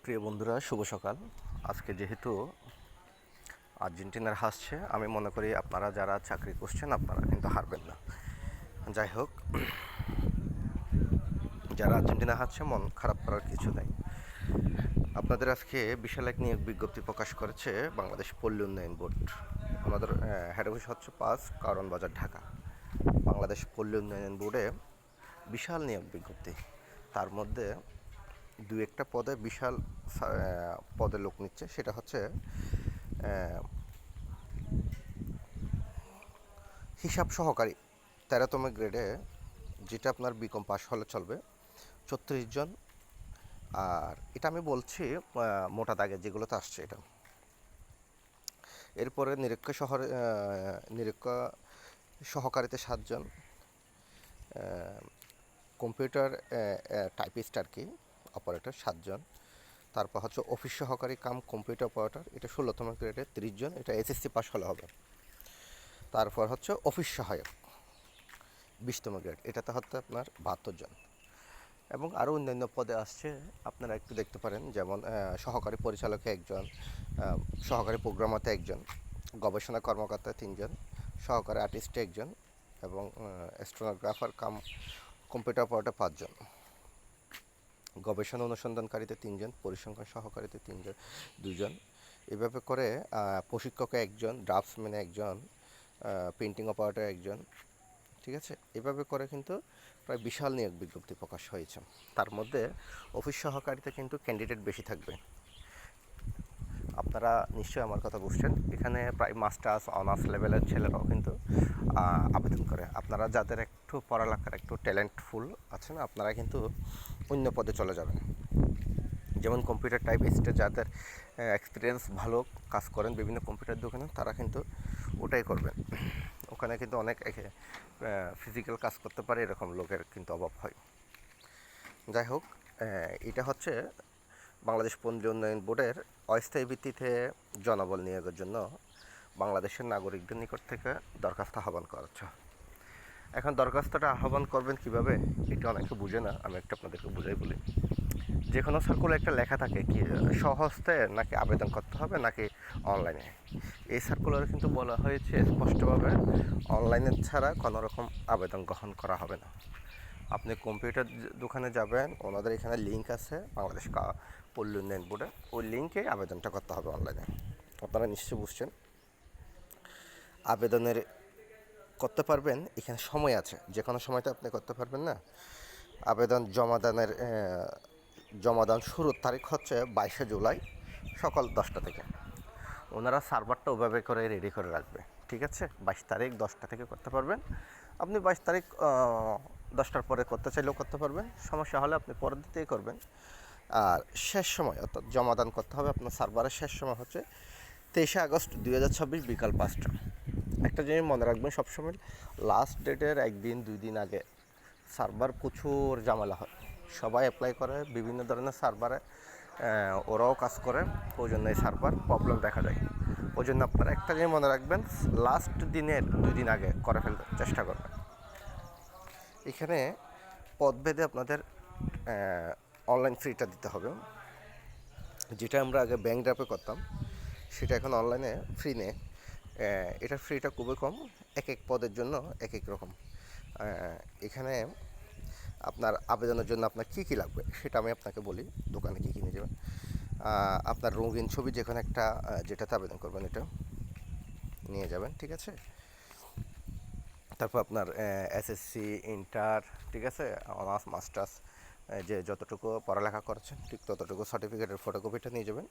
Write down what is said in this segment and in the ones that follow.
প্রিয় বন্ধুরা, শুভ সকাল। আজকে যেহেতু আর্জেন্টিনার হাসছে, আমি মনে করি আপনারা যারা চাকরি করছেন আপনারা কিন্তু হারবেন না। যাই হোক, যারা আর্জেন্টিনা হাসছে মন খারাপ করার কিছু নেই। আপনাদের আজকে বিশাল এক নিয়োগ বিজ্ঞপ্তি প্রকাশ করেছে বাংলাদেশ পল্লী উন্নয়ন বোর্ড। আমাদের হেড অফিস হচ্ছে 5 কারণ বাজার, ঢাকা। বাংলাদেশ পল্লী উন্নয়ন বোর্ডে বিশাল নিয়োগ বিজ্ঞপ্তি, তার মধ্যে দু একটা পদে বিশাল পদে লোক নিচ্ছে। সেটা হচ্ছে হিসাব সহকারী 13তম গ্রেডে, যেটা আপনার বিকম পাস হলে চলবে, 36 জন। আর এটা আমি বলছি মোটা দাগে যেগুলোতে আসছে এটা। এরপরে নিরীক্ষা সহকারীতে 7 জন, কম্পিউটার টাইপিস্ট আর কি, অপারেটর 7 জন। তারপর হচ্ছে অফিস সহকারী কাম কম্পিউটার অপারেটর, এটা 16তম গ্রেডে 30 জন, এটা এসএসসি পাস হলে হবে। তারপর হচ্ছে অফিস সহায়ক 20তম গ্রেড, এটাতে হচ্ছে আপনার 72 জন। এবং আরও অন্যান্য পদে আসছে, আপনারা একটু দেখতে পারেন। যেমন সহকারী পরিচালকে 1 জন, সহকারী প্রোগ্রামারতে 1 জন, গবেষণা কর্মকর্তা 3 জন, সহকারী আর্টিস্টে 1 জন এবং স্টেনোগ্রাফার কাম কম্পিউটার অপারেটর 5 জন, গবেষণা অনুসন্ধানকারীতে 3 জন, পরিসংখ্যান সহকারীতে 3 জন, 2 জন। এভাবে করে প্রশিক্ষকে 1 জন, ড্রাফটসম্যানে 1 জন, পেন্টিং অপারেটর 1 জন। ঠিক আছে, এভাবে করে কিন্তু প্রায় বিশাল নিয়োগ বিজ্ঞপ্তি প্রকাশ হয়েছে। তার মধ্যে অফিস সহকারীতে কিন্তু ক্যান্ডিডেট বেশি থাকবে। আপনারা নিশ্চয়ই আমার কথা বুঝছেন। এখানে প্রায় মাস্টার্স অনার্স লেভেলের ছেলেরাও কিন্তু আবেদন করে। আপনারা যাদের একটু পড়ালেখার একটু ট্যালেন্টফুল আছেন, আপনারা কিন্তু অন্য পদে চলে যাবেন। যেমন কম্পিউটার টাইপিস্টে যাদের এক্সপিরিয়েন্স ভালো, কাজ করেন বিভিন্ন কম্পিউটার দোকানে, তারা কিন্তু ওটাই করবেন। ওখানে কিন্তু অনেক ফিজিক্যাল কাজ করতে পারে এরকম লোকের কিন্তু অভাব হয়। যাই হোক, এটা হচ্ছে বাংলাদেশ পল্লী উন্নয়ন বোর্ডের অস্থায়ী ভিত্তিতে জনবল নিয়োগের জন্য বাংলাদেশের নাগরিকদের নিকট থেকে দরখাস্ত আহ্বান করা। এখন দরখাস্তটা আহ্বান করবেন কিভাবে, এটা অনেকে বুঝে না। আমি একটা আপনাদেরকে বুঝাই বলি। যে কোনো সার্কুলে একটা লেখা থাকে কি স্বহস্তে নাকি আবেদন করতে হবে নাকি অনলাইনে। এই সার্কুলারে কিন্তু বলা হয়েছে স্পষ্টভাবে অনলাইনে ছাড়া কোনো রকম আবেদন গ্রহণ করা হবে না। আপনি কম্পিউটার দোকানে যাবেন, ওনাদের এখানে লিঙ্ক আছে বাংলাদেশ পল্লী উন্নয়ন বোর্ডে, ওই লিঙ্কে আবেদনটা করতে হবে অনলাইনে। আপনারা নিশ্চয়ই বুঝছেন। আবেদনের করতে পারবেন, এখানে সময় আছে, যে কোনো সময়তে আপনি করতে পারবেন না। আবেদন জমাদান শুরুর তারিখ হচ্ছে 22শে জুলাই সকাল 10টা থেকে। ওনারা সার্ভারটা ওভাবে করে রেডি করে রাখবে। ঠিক আছে, 22 তারিখ 10টা থেকে করতে পারবেন। আপনি 22 তারিখ 10টার পরে করতে চাইলেও করতে পারবেন, সমস্যা হলে আপনি পরের দিতেই করবেন। আর শেষ সময় অর্থাৎ জমাদান করতে হবে আপনার সার্ভারের শেষ সময় হচ্ছে 23শে আগস্ট 2026 বিকাল 5টা। একটা জিনিস মনে রাখবেন সবসময়, লাস্ট ডেটের 1-2 দিন আগে সার্ভার প্রচুর ঝামেলা হয়। সবাই অ্যাপ্লাই করে বিভিন্ন ধরনের সার্ভারে, ওরাও কাজ করে, ওই জন্য এই সার্ভার প্রবলেম দেখা যায়। ওই জন্য আপনারা একটা জিনিস মনে রাখবেন, লাস্ট দিনের 2 দিন আগে করে ফেলতে চেষ্টা করবেন। এখানে পদভেদে আপনাদের অনলাইন ফিটা দিতে হবে। যেটা আমরা আগে ব্যাংক ড্রাফে করতাম, সেটা এখন অনলাইনে ফ্রি নেই। এটার ফ্রিটা খুবই কম, এক এক পদের জন্য এক এক রকম। এখানে আপনার আবেদনের জন্য আপনার কী কী লাগবে সেটা আমি আপনাকে বলি। দোকানে কী কী নিয়ে যাবেন, আপনার রঙিন ছবি যে কোনো একটা, যেটাতে আবেদন করবেন এটা নিয়ে যাবেন। ঠিক আছে, তারপর আপনার এসএসসি, ইন্টার, ঠিক আছে, অনার্স, মাস্টার্স, যে যতটুকু পড়ালেখা করেছেন ঠিক ততটুকু সার্টিফিকেটের ফটোকপিটা নিয়ে যাবেন।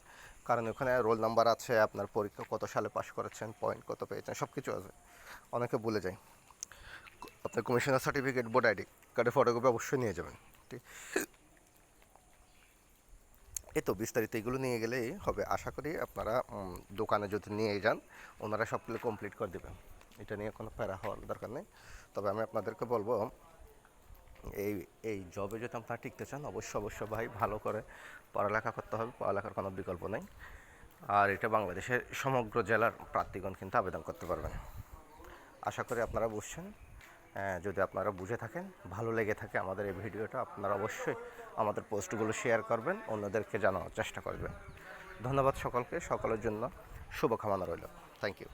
কারণ ওখানে রোল নাম্বার আছে, আপনার পরীক্ষা কত সালে পাস করেছেন, পয়েন্ট কত পেয়েছেন, সব কিছু আছে। অনেকে ভুলে যায়। আপনার কমিশনার সার্টিফিকেট, ভোটার আইডি কার্ডের ফটোকপি অবশ্যই নিয়ে যাবেন। ঠিক, এই তো বিস্তারিত এগুলো নিয়ে গেলেই হবে। আশা করি আপনারা দোকানে যদি নিয়ে যান, ওনারা সবগুলো কমপ্লিট করে দেবেন। এটা নিয়ে কোনো প্যারা হওয়ার দরকার নেই। তবে আমি আপনাদেরকে বলবো, এই এই জবে যদি আপনারা টিকতে চান, অবশ্যই ভাই ভালো করে পড়ালেখা করতে হবে। পড়ালেখার কোনো বিকল্প নেই। আর এটা বাংলাদেশের সমগ্র জেলার প্রার্থীগণ কিন্তু আবেদন করতে পারবেন। আশা করি আপনারা বুঝছেন। যদি আপনারা বুঝে থাকেন, ভালো লেগে থাকে আমাদের এই ভিডিওটা, আপনারা অবশ্যই আমাদের পোস্টগুলো শেয়ার করবেন, অন্যদেরকে জানানোর চেষ্টা করবেন। ধন্যবাদ সকলকে, সকলের জন্য শুভকামনা রইল। Thank you.